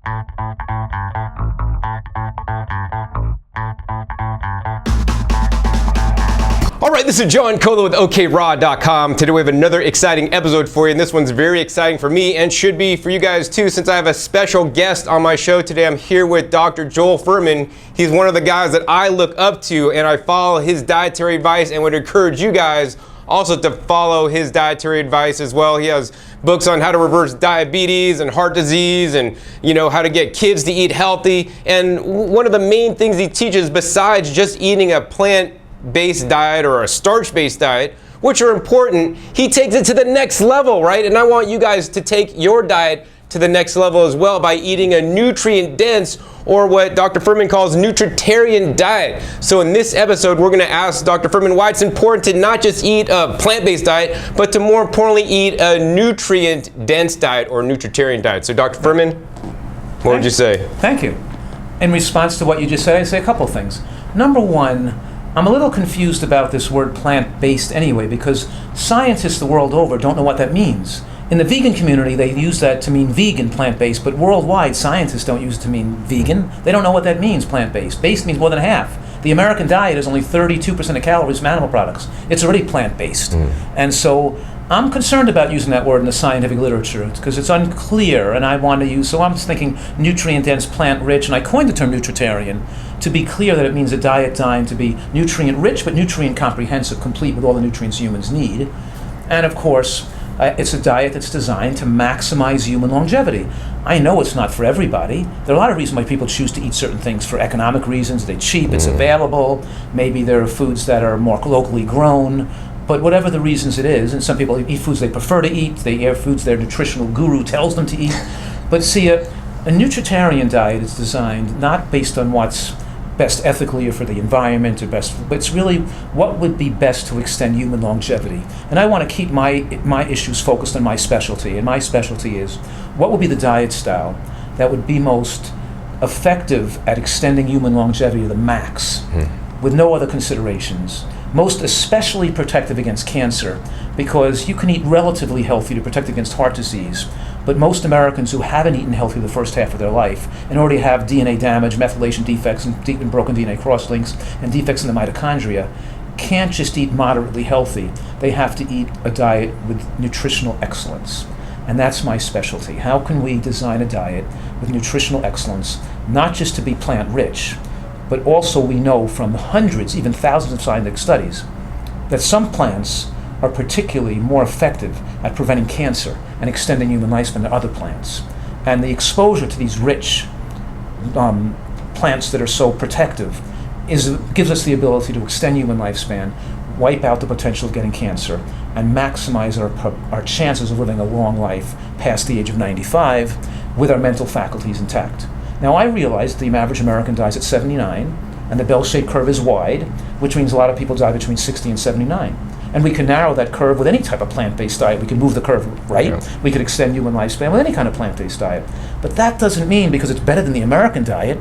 All right, this is John Cola with okraw.com. Today we have another exciting episode for you, and this one's very exciting for me and should be for you guys too, since I have a special guest on my show today. I'm here with Dr. Joel Fuhrman. He's one of the guys that I look up to, and I follow his dietary advice and would encourage you guys also to follow his dietary advice as well. He has books on how to reverse diabetes and heart disease and, how to get kids to eat healthy. And one of the main things he teaches, besides just eating a plant-based diet or a starch-based diet, which are important, he takes it to the next level, right? And I want you guys to take your diet to the next level as well by eating a nutrient-dense, or what Dr. Fuhrman calls nutritarian diet. So in this episode, we're gonna ask Dr. Fuhrman why it's important to not just eat a plant-based diet, but to more importantly eat a nutrient-dense diet or nutritarian diet. So Dr. Fuhrman, what would you say? Thank you. In response to what you just said, I'd say a couple things. Number one, I'm a little confused about this word plant-based anyway, because scientists the world over don't know what that means. In the vegan community, they use that to mean vegan, plant-based, but worldwide, scientists don't use it to mean vegan. They don't know what that means, plant-based. Based means more than half. The American diet is only 32% of calories from animal products. It's already plant-based. And so I'm concerned about using that word in the scientific literature because it's unclear, and I want to use, so I'm thinking nutrient-dense, plant-rich, and I coined the term nutritarian to be clear that it means a diet designed to be nutrient-rich, but nutrient-comprehensive, complete with all the nutrients humans need. And of course, it's a diet that's designed to maximize human longevity. I know it's not for everybody. There are a lot of reasons why people choose to eat certain things. For economic reasons, they're cheap, it's available. Maybe there are foods that are more locally grown. But whatever the reasons it is, and some people eat foods they prefer to eat, they eat foods their nutritional guru tells them to eat. But see, a nutritarian diet is designed not based on what's best ethically or for the environment or best, but it's really what would be best to extend human longevity. And I want to keep my issues focused on my specialty, and my specialty is what would be the diet style that would be most effective at extending human longevity to the max with no other considerations. Most especially protective against cancer, because you can eat relatively healthy to protect against heart disease, but most Americans who haven't eaten healthy the first half of their life and already have DNA damage, methylation defects, and broken DNA crosslinks, and defects in the mitochondria, can't just eat moderately healthy. They have to eat a diet with nutritional excellence. And that's my specialty. How can we design a diet with nutritional excellence, not just to be plant-rich, but also we know from hundreds, even thousands of scientific studies, that some plants are particularly more effective at preventing cancer and extending human lifespan than other plants. And the exposure to these rich plants that are so protective gives us the ability to extend human lifespan, wipe out the potential of getting cancer, and maximize our chances of living a long life past the age of 95 with our mental faculties intact. Now I realize the average American dies at 79, and the bell-shaped curve is wide, which means a lot of people die between 60 and 79. And we can narrow that curve with any type of plant-based diet. We can move the curve right. Yeah. We could extend human lifespan with any kind of plant-based diet. But that doesn't mean, because it's better than the American diet,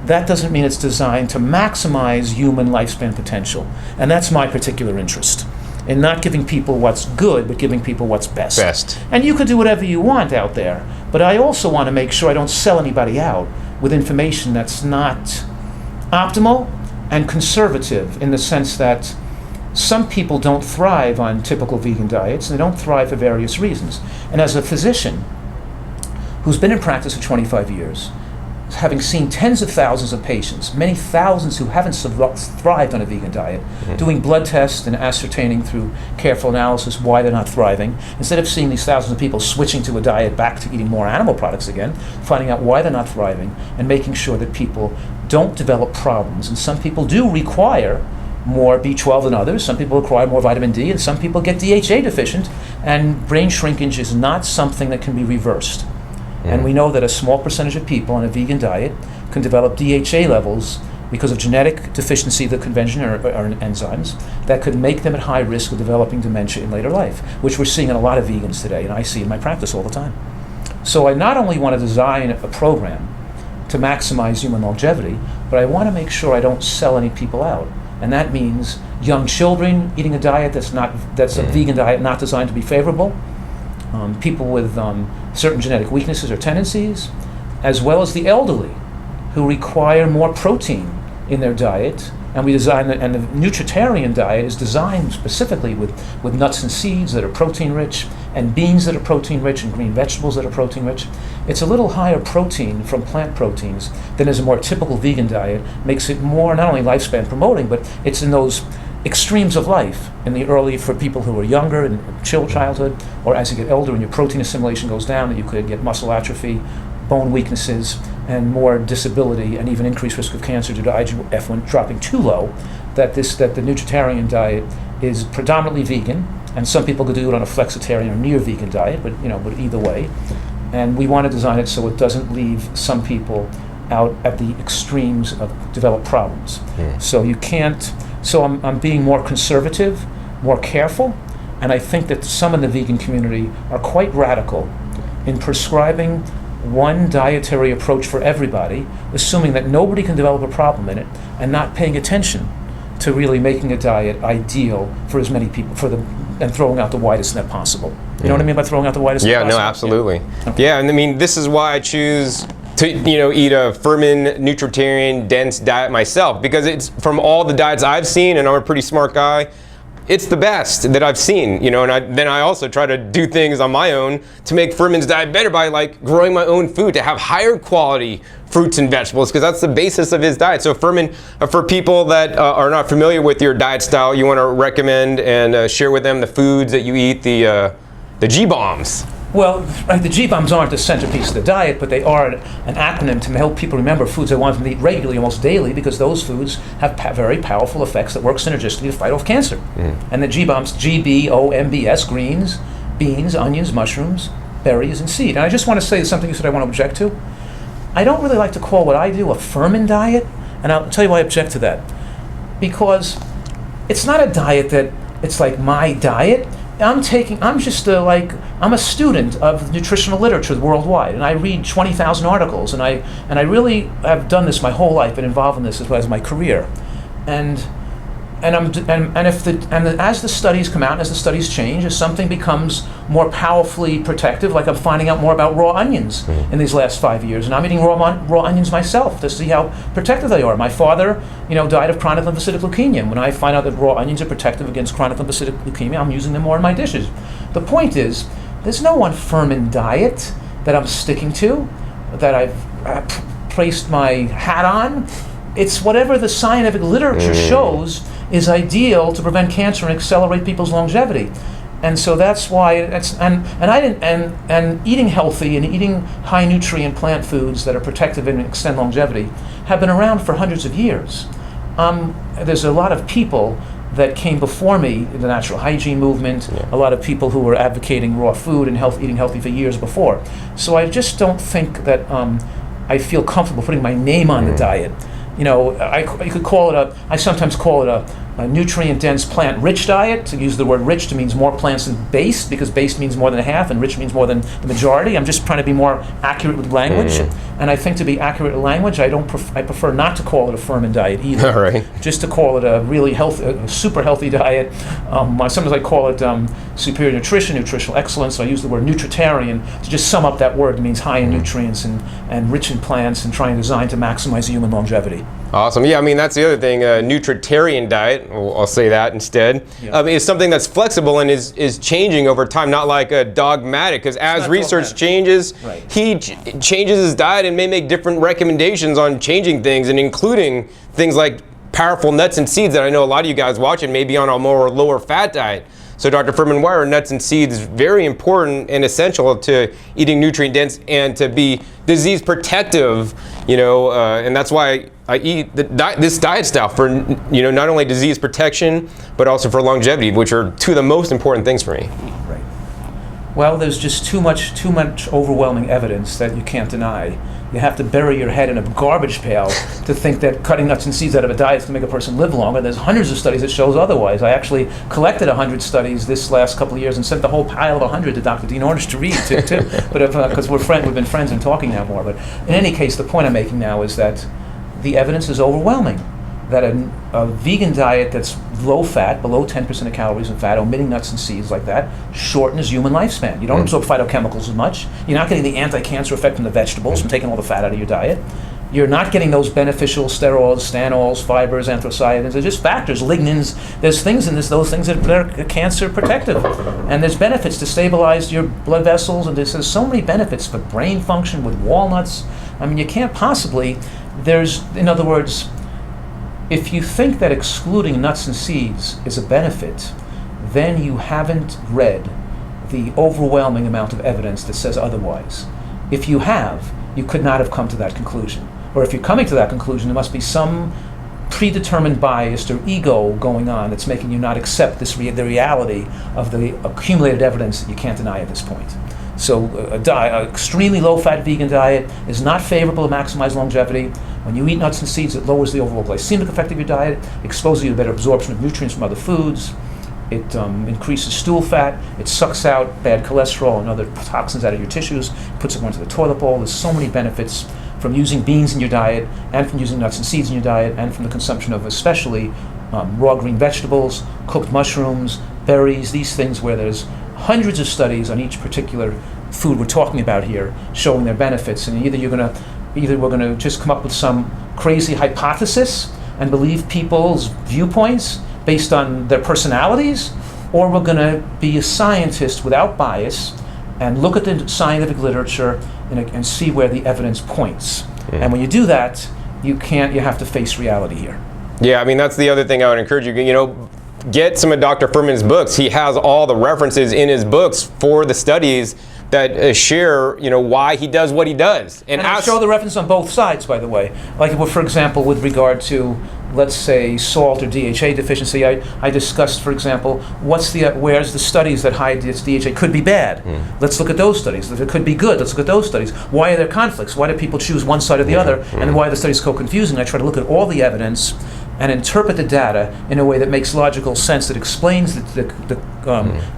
that doesn't mean it's designed to maximize human lifespan potential. And that's my particular interest, in not giving people what's good, but giving people what's best. And you could do whatever you want out there, but I also want to make sure I don't sell anybody out with information that's not optimal and conservative, in the sense that some people don't thrive on typical vegan diets, and they don't thrive for various reasons. And as a physician who's been in practice for 25 years, having seen tens of thousands of patients, many thousands who haven't thrived on a vegan diet, doing blood tests and ascertaining through careful analysis why they're not thriving, instead of seeing these thousands of people switching to a diet back to eating more animal products again, finding out why they're not thriving, and making sure that people don't develop problems. And some people do require more B12 than others, some people require more vitamin D, and some people get DHA deficient, and brain shrinkage is not something that can be reversed. And we know that a small percentage of people on a vegan diet can develop DHA levels because of genetic deficiency of the conventional enzymes that could make them at high risk of developing dementia in later life, which we're seeing in a lot of vegans today, and I see in my practice all the time. So I not only want to design a program to maximize human longevity, but I want to make sure I don't sell any people out. And that means young children eating a diet that's a vegan diet not designed to be favorable, people with certain genetic weaknesses or tendencies, as well as the elderly, who require more protein in their diet. And we design and the nutritarian diet is designed specifically with nuts and seeds that are protein rich, and beans that are protein rich, and green vegetables that are protein rich. It's a little higher protein from plant proteins than is a more typical vegan diet. Makes it more not only lifespan promoting, but it's in those extremes of life in the early, for people who are younger in childhood, or as you get older and your protein assimilation goes down, that you could get muscle atrophy, bone weaknesses, and more disability, and even increased risk of cancer due to IGF-1 dropping too low. That the nutritarian diet is predominantly vegan, and some people could do it on a flexitarian or near vegan diet, but either way. And we want to design it so it doesn't leave some people out at the extremes of developed problems. So you can't. So I'm being more conservative, more careful, and I think that some in the vegan community are quite radical in prescribing one dietary approach for everybody, assuming that nobody can develop a problem in it, and not paying attention to really making a diet ideal for as many people, and throwing out the widest net possible. You know what I mean by throwing out the widest net possible? Yeah, no, absolutely. Yeah. Okay. Yeah, and I mean, this is why I choose to eat a Fuhrman nutritarian dense diet myself, because it's from all the diets I've seen, and I'm a pretty smart guy, it's the best that I've seen, and then I also try to do things on my own to make Fuhrman's diet better by like growing my own food, to have higher quality fruits and vegetables, because that's the basis of his diet. So Fuhrman, for people that are not familiar with your diet style, you want to recommend and share with them the foods that you eat, the G-bombs. Well, right, the G-bombs aren't the centerpiece of the diet, but they are an acronym to help people remember foods they want them to eat regularly, almost daily, because those foods have very powerful effects that work synergistically to fight off cancer. And the G-bombs, GBOMBS, greens, beans, onions, mushrooms, berries, and seed. And I just want to say something you said I want to object to. I don't really like to call what I do a Fuhrman diet, and I'll tell you why I object to that. Because it's not a diet that it's like my diet. I'm a student of nutritional literature worldwide, and I read 20,000 articles, and I really have done this my whole life, been involved in this as my career, and as the studies come out, and as the studies change, as something becomes more powerfully protective, like I'm finding out more about raw onions in these last 5 years, and I'm eating raw onions myself to see how protective they are. My father, died of chronic lymphocytic leukemia. When I find out that raw onions are protective against chronic lymphocytic leukemia, I'm using them more in my dishes. The point is, there's no one Fuhrman diet that I'm sticking to, that I've placed my hat on. It's whatever the scientific literature shows is ideal to prevent cancer and accelerate people's longevity. And so that's why and eating healthy and eating high nutrient plant foods that are protective and extend longevity have been around for hundreds of years. There's a lot of people that came before me in the natural hygiene movement, a lot of people who were advocating raw food and eating healthy for years before. So I just don't think that I feel comfortable putting my name on the diet. You could call it I sometimes call it a nutrient-dense, plant-rich diet. To use the word rich to means more plants than based, because based means more than half and rich means more than the majority. I'm just trying to be more accurate with language. And I think to be accurate with language, I prefer not to call it a Fuhrman diet either. All right. Just to call it a really healthy, a super healthy diet. Sometimes I call it superior nutrition, nutritional excellence. So I use the word nutritarian to just sum up that word. It means high in nutrients and rich in plants, and trying to design to maximize human longevity. Awesome. Yeah, I mean, that's the other thing. Nutritarian diet, I'll say that instead, is something that's flexible and is changing over time, not like a dogmatic, because as research changes, he changes his diet and may make different recommendations on changing things, and including things like powerful nuts and seeds that I know a lot of you guys watching may be on a more lower fat diet. So Dr. Fuhrman, why are nuts and seeds very important and essential to eating nutrient dense and to be disease protective, and that's why I eat this diet style for, not only disease protection, but also for longevity, which are two of the most important things for me. Right. Well, there's just too much overwhelming evidence that you can't deny. You have to bury your head in a garbage pail to think that cutting nuts and seeds out of a diet is going to make a person live longer. There's hundreds of studies that shows otherwise. I actually collected 100 studies this last couple of years and sent the whole pile of 100 to Dr. Dean Ornish to read, too. But because we've been friends and talking now more. But in any case, the point I'm making now is that the evidence is overwhelming. that a vegan diet that's low fat, below 10% of calories and fat, omitting nuts and seeds like that, shortens human lifespan. You don't absorb phytochemicals as much. You're not getting the anti-cancer effect from the vegetables, from taking all the fat out of your diet. You're not getting those beneficial sterols, stanols, fibers, anthocyanins. They're just factors, lignins. There's things in those things that are cancer protective. And there's benefits to stabilize your blood vessels, and there's so many benefits for brain function with walnuts. I mean, you can't possibly, in other words, if you think that excluding nuts and seeds is a benefit, then you haven't read the overwhelming amount of evidence that says otherwise. If you have, you could not have come to that conclusion. Or if you're coming to that conclusion, there must be some predetermined bias or ego going on that's making you not accept the reality of the accumulated evidence that you can't deny at this point. So an extremely low-fat vegan diet is not favorable to maximize longevity. When you eat nuts and seeds, it lowers the overall glycemic effect of your diet, exposes you to better absorption of nutrients from other foods. It increases stool fat. It sucks out bad cholesterol and other toxins out of your tissues, puts it into the toilet bowl. There's so many benefits from using beans in your diet, and from using nuts and seeds in your diet, and from the consumption of especially raw green vegetables, cooked mushrooms, berries, these things where there's hundreds of studies on each particular food we're talking about here showing their benefits. And either we're going to just come up with some crazy hypothesis and believe people's viewpoints based on their personalities, or we're going to be a scientist without bias and look at the scientific literature and see where the evidence points. And when you do that, you have to face reality here. Yeah, I mean, that's the other thing I would encourage you, get some of Dr. Fuhrman's books. He has all the references in his books for the studies that share, why he does what he does. And I show the reference on both sides, by the way. Like, for example, with regard to, let's say, salt or DHA deficiency, I discussed, for example, where's the studies that hide this DHA could be bad. Let's look at those studies. If it could be good, let's look at those studies. Why are there conflicts? Why do people choose one side or the other? And why are the studies so confusing? I try to look at all the evidence and interpret the data in a way that makes logical sense, that explains the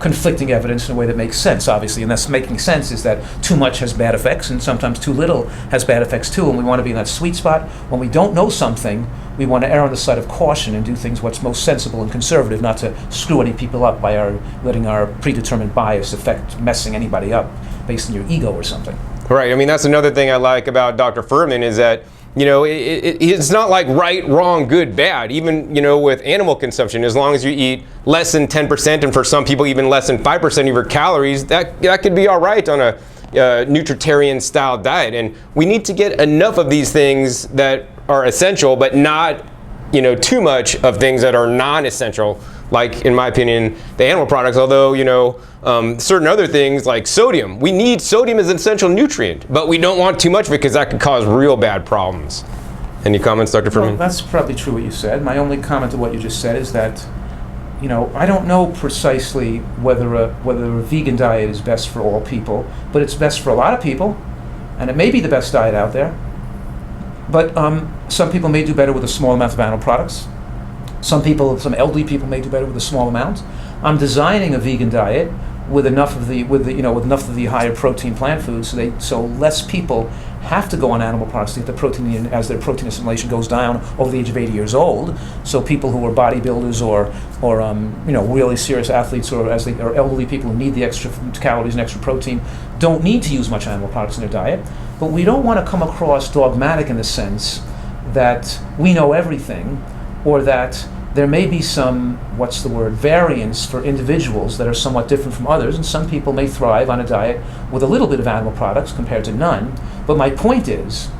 conflicting evidence in a way that makes sense, obviously. And that's making sense is that too much has bad effects, and sometimes too little has bad effects too, and we want to be in that sweet spot. When we don't know something, we want to err on the side of caution and do things what's most sensible and conservative, not to screw any people up by letting our predetermined bias affect messing anybody up based on your ego or something. Right. I mean, that's another thing I like about Dr. Fuhrman is that it's not like right, wrong, good, bad. Even, with animal consumption, as long as you eat less than 10%, and for some people even less than 5% of your calories, that could be all right on a nutritarian style diet. And we need to get enough of these things that are essential, but not, too much of things that are non-essential. Like, in my opinion, the animal products, although, certain other things like sodium. We need sodium as an essential nutrient, but we don't want too much of it because that could cause real bad problems. Any comments, Dr. Fuhrman? Well, that's probably true what you said. My only comment to what you just said is that, I don't know precisely whether a vegan diet is best for all people, but it's best for a lot of people, and it may be the best diet out there. But some people may do better with a small amount of animal products. Some elderly people may do better with a small amount. I'm designing a vegan diet with enough of the higher protein plant foods, so less people have to go on animal products to get the protein in as their protein assimilation goes down over the age of 80 years old. So people who are bodybuilders or really serious athletes or elderly people who need the extra calories and extra protein don't need to use much animal products in their diet. But we don't want to come across dogmatic in the sense that we know everything, or that there may be some, variance for individuals that are somewhat different from others, and some people may thrive on a diet with a little bit of animal products compared to none. But my point is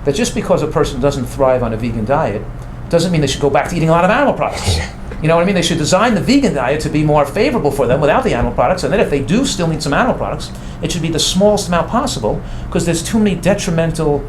that just because a person doesn't thrive on a vegan diet doesn't mean they should go back to eating a lot of animal products. You know what I mean? They should design the vegan diet to be more favorable for them without the animal products, and then if they do still need some animal products, it should be the smallest amount possible, because there's too many detrimental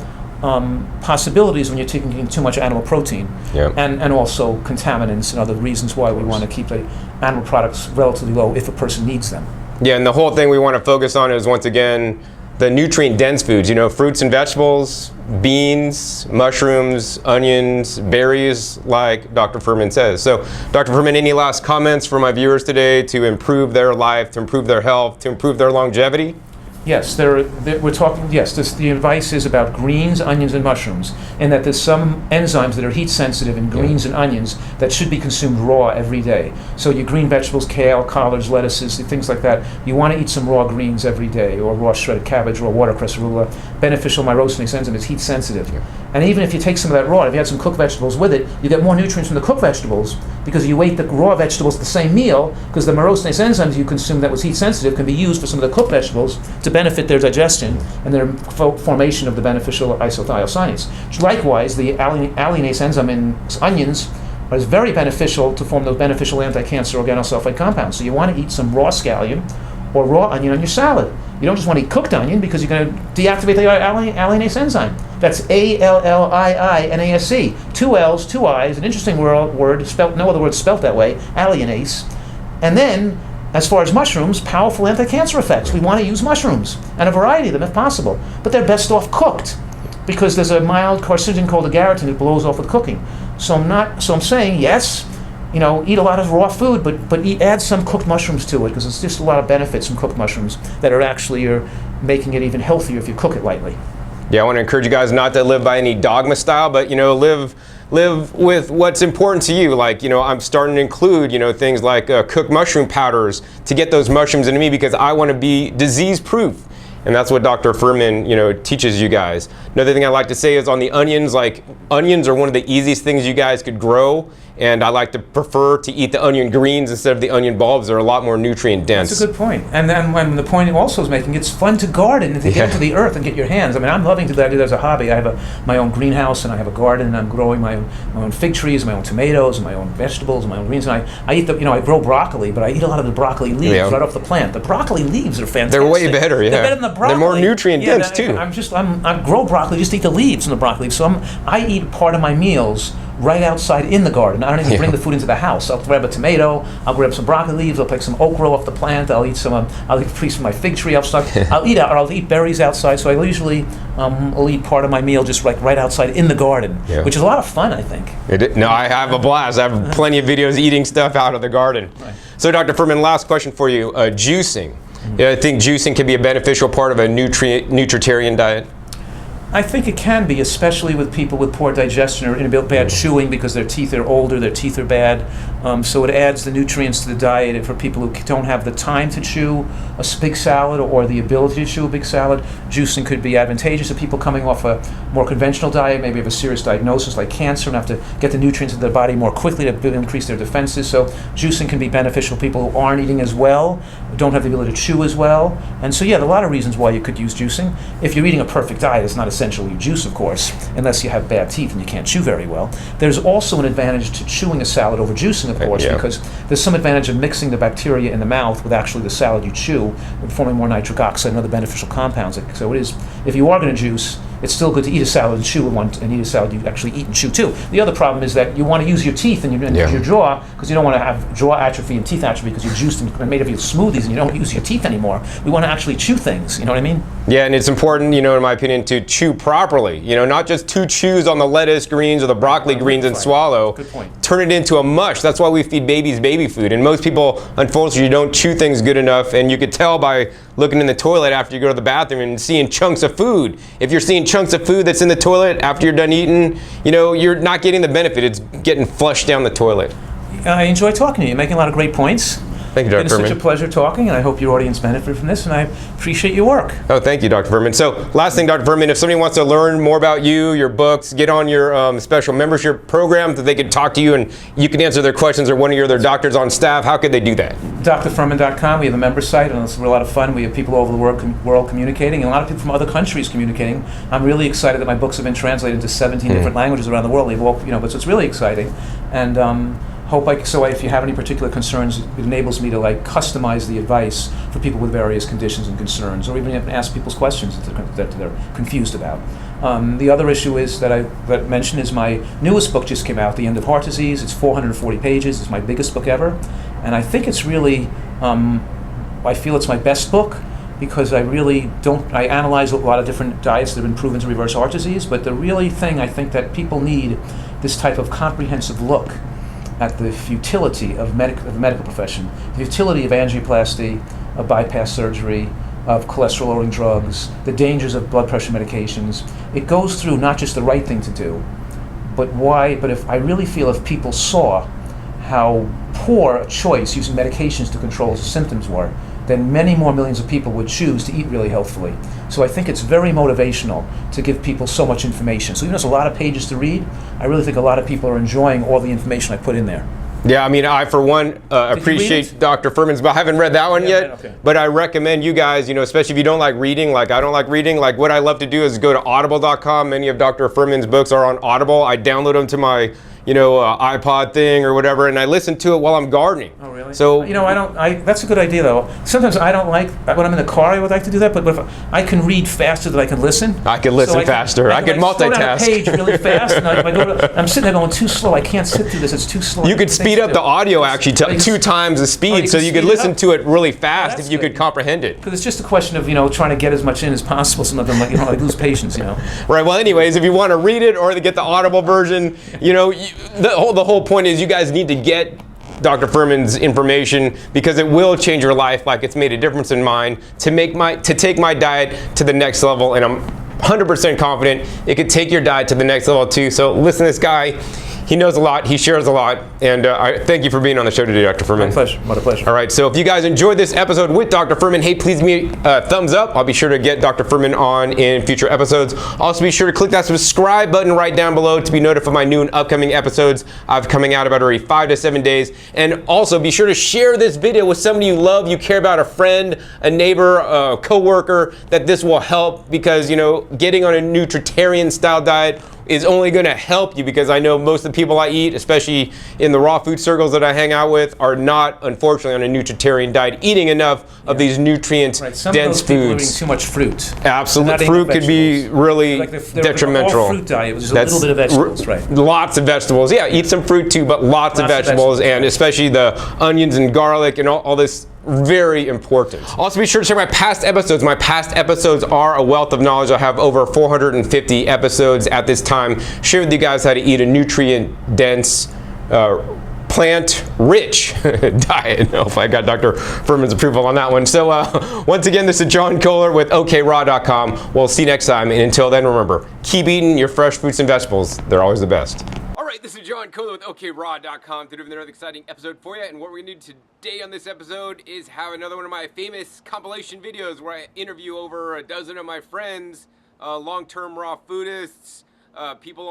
possibilities when you're taking too much animal protein, and also contaminants and other reasons why we want to keep the animal products relatively low if a person needs them. Yeah, and the whole thing we want to focus on is, once again, the nutrient-dense foods, fruits and vegetables, beans, mushrooms, onions, berries, like Dr. Fuhrman says. So, Dr. Fuhrman, any last comments for my viewers today to improve their life, to improve their health, to improve their longevity? Yes, we're talking, yes, the advice is about greens, onions, and mushrooms, and that there's some enzymes that are heat sensitive in greens and onions that should be consumed raw every day. So your green vegetables, kale, collards, lettuces, things like that, you want to eat some raw greens every day, or raw shredded cabbage, raw watercress, arugula. Beneficial myrosinase enzyme is heat sensitive. And even if you take some of that raw, if you had some cooked vegetables with it, you get more nutrients from the cooked vegetables because you ate the raw vegetables the same meal, because the myrosinase enzymes you consume that was heat sensitive can be used for some of the cooked vegetables to benefit their digestion and their formation of the beneficial isothiocyanates. Likewise, the alliinase enzyme in onions is very beneficial to form those beneficial anti-cancer organosulfide compounds. So you want to eat some raw scallion or raw onion on your salad. You don't just want to eat cooked onion because you're going to deactivate the alliinase enzyme. That's ALLIINASE. 2 L's, 2 I's, an interesting word, spelt, no other word spelt that way, alliinase. And then, as far as mushrooms, powerful anti-cancer effects. We want to use mushrooms, and a variety of them if possible. But they're best off cooked, because there's a mild carcinogen called agaritin that blows off with cooking. So I'm saying, yes, eat a lot of raw food, but add some cooked mushrooms to it, because there's just a lot of benefits from cooked mushrooms that are making it even healthier if you cook it lightly. Yeah, I want to encourage you guys not to live by any dogma style, but live with what's important to you. Like, I'm starting to include, things like cooked mushroom powders to get those mushrooms into me, because I want to be disease proof. And that's what Dr. Fuhrman, teaches you guys. Another thing I like to say is on the onions, like onions are one of the easiest things you guys could grow. And I like to prefer to eat the onion greens instead of the onion bulbs. They're a lot more nutrient dense. That's a good point. And then the point it also is making, it's fun to garden and to get into the earth and get your hands. I mean, I'm loving to do that as a hobby. I have my own greenhouse and I have a garden and I'm growing my own fig trees, my own tomatoes, my own vegetables, my own greens. And I eat I grow broccoli, but I eat a lot of the broccoli leaves right off the plant. The broccoli leaves are fantastic. They're way better, They're better than the broccoli. They're more nutrient dense too. I grow broccoli, just eat the leaves from the broccoli. So I eat part of my meals right outside in the garden. I don't even bring the food into the house. I'll grab a tomato, I'll grab some broccoli leaves, I'll pick some okraw off the plant, I'll eat I'll eat a piece from my fig tree, I'll eat berries outside. So I usually will eat part of my meal just right outside in the garden, which is a lot of fun, I think. I have a blast. I have plenty of videos eating stuff out of the garden. Right. So Dr. Fuhrman, last question for you, juicing. I think juicing can be a beneficial part of a nutritarian diet. I think it can be, especially with people with poor digestion or bad chewing, because their teeth are older, their teeth are bad. So it adds the nutrients to the diet. And for people who don't have the time to chew a big salad or the ability to chew a big salad, juicing could be advantageous. If people coming off a more conventional diet, maybe have a serious diagnosis like cancer and have to get the nutrients into their body more quickly to increase their defenses. So juicing can be beneficial for people who aren't eating as well, don't have the ability to chew as well. And so, there are a lot of reasons why you could use juicing. If you're eating a perfect diet, it's not essentially juice, of course, unless you have bad teeth and you can't chew very well. There's also an advantage to chewing a salad over juicing, of course, because there's some advantage of mixing the bacteria in the mouth with actually the salad you chew, forming more nitric oxide and other beneficial compounds. So it is, if you are going to juice, it's still good to eat a salad and chew and eat a salad you actually eat and chew too. The other problem is that you want to use your teeth and your jaw, because you don't want to have jaw atrophy and teeth atrophy because you juiced and made of your smoothies and you don't use your teeth anymore. We want to actually chew things, you know what I mean? Yeah, and it's important, in my opinion, to chew properly. Not just 2 chews on the lettuce greens or the broccoli greens and swallow. Good point. Turn it into a mush. That's why we feed babies baby food. And most people, unfortunately, don't chew things good enough. And you could tell by looking in the toilet after you go to the bathroom and seeing chunks of food. If you're seeing chunks of food that's in the toilet after you're done eating, you're not getting the benefit. It's getting flushed down the toilet. I enjoy talking to you. You're making a lot of great points. Thank you, Dr. Fuhrman. It's such a pleasure talking, and I hope your audience benefited from this, and I appreciate your work. Oh, thank you, Dr. Fuhrman. So, last thing, Dr. Fuhrman, if somebody wants to learn more about you, your books, get on your special membership program that they could talk to you and you can answer their questions, or one of your other doctors on staff, how could they do that? drfuhrman.com. We have a member site, and it's a lot of fun. We have people all over the world communicating, and a lot of people from other countries communicating. I'm really excited that my books have been translated into 17 different languages around the world. But it's really exciting. And if you have any particular concerns, it enables me to customize the advice for people with various conditions and concerns, or even ask people's questions that they're confused about. The other issue is that I mentioned is my newest book just came out, The End of Heart Disease. It's 440 pages. It's my biggest book ever, and I think it's really, I feel it's my best book, because I analyze a lot of different diets that have been proven to reverse heart disease, but the really thing I think that people need this type of comprehensive look at the futility of the medical profession, the futility of angioplasty, of bypass surgery, of cholesterol-lowering drugs, the dangers of blood pressure medications. It goes through not just the right thing to do, but why. But if I really feel if people saw how poor a choice using medications to control symptoms were, then many more millions of people would choose to eat really healthfully. So I think it's very motivational to give people so much information. So even though there's a lot of pages to read, I really think a lot of people are enjoying all the information I put in there. Yeah, I mean, I, for one, appreciate Dr. Fuhrman's book. I haven't read that one yet, okay. but I recommend you guys, you know, especially if you don't like reading, like I don't like reading, like what I love to do is go to audible.com. Many of Dr. Fuhrman's books are on Audible. I download them to my, you know, iPod thing or whatever, and I listen to it while I'm gardening. Oh, really? So, you know, that's a good idea, though. Sometimes I don't like, when I'm in the car, I would like to do that, but if I can read faster than I can listen. I can listen faster. I can like, slow down a multitask. page really fast, and I'm sitting there going too slow. I can't sit through this. It's too slow. You could speed up the audio actually to 2 times the speed, so you could listen to it really fast if you could comprehend it. Because it's just a question of, you know, trying to get as much in as possible. Sometimes I'm like, you know, I lose patience, you know. Right. Well, anyways, if you want to read it or to get the Audible version, you know, the whole point is you guys need to get Dr. Fuhrman's information because it will change your life like it's made a difference in mine to take my diet to the next level, and I'm 100% confident it could take your diet to the next level too. So listen to this guy. He knows a lot, he shares a lot, and I thank you for being on the show today, Dr. Fuhrman. My pleasure, what a pleasure. All right, so if you guys enjoyed this episode with Dr. Fuhrman, hey, please give me a thumbs up. I'll be sure to get Dr. Fuhrman on in future episodes. Also, be sure to click that subscribe button right down below to be notified of my new and upcoming episodes. I'm coming out about every 5 to 7 days. And also, be sure to share this video with somebody you love, you care about, a friend, a neighbor, a coworker, that this will help because, you know, getting on a nutritarian style diet is only going to help you because I know most of the people I eat, especially in the raw food circles that I hang out with, are not, unfortunately, on a nutritarian diet, eating enough of these nutrient-dense Some of those people are foods. eating too much fruit. Absolutely. Fruit could be really detrimental. All fruit diet was a little bit of vegetables, right? Lots of vegetables. Yeah, eat some fruit too, but lots of vegetables, and especially the onions and garlic and all this. Very important. Also, be sure to check my past episodes. My past episodes are a wealth of knowledge. I have over 450 episodes at this time, sharing with you guys how to eat a nutrient-dense, plant-rich diet. If I got Dr. Fuhrman's approval on that one. So, once again, this is John Kohler with okraw.com. We'll see you next time, and until then, remember, keep eating your fresh fruits and vegetables. They're always the best. All right, this is John Kohler with okraw.com. Today we have another exciting episode for you, and what we're going to do today on this episode is have another one of my famous compilation videos where I interview over a dozen of my friends, long-term raw foodists, people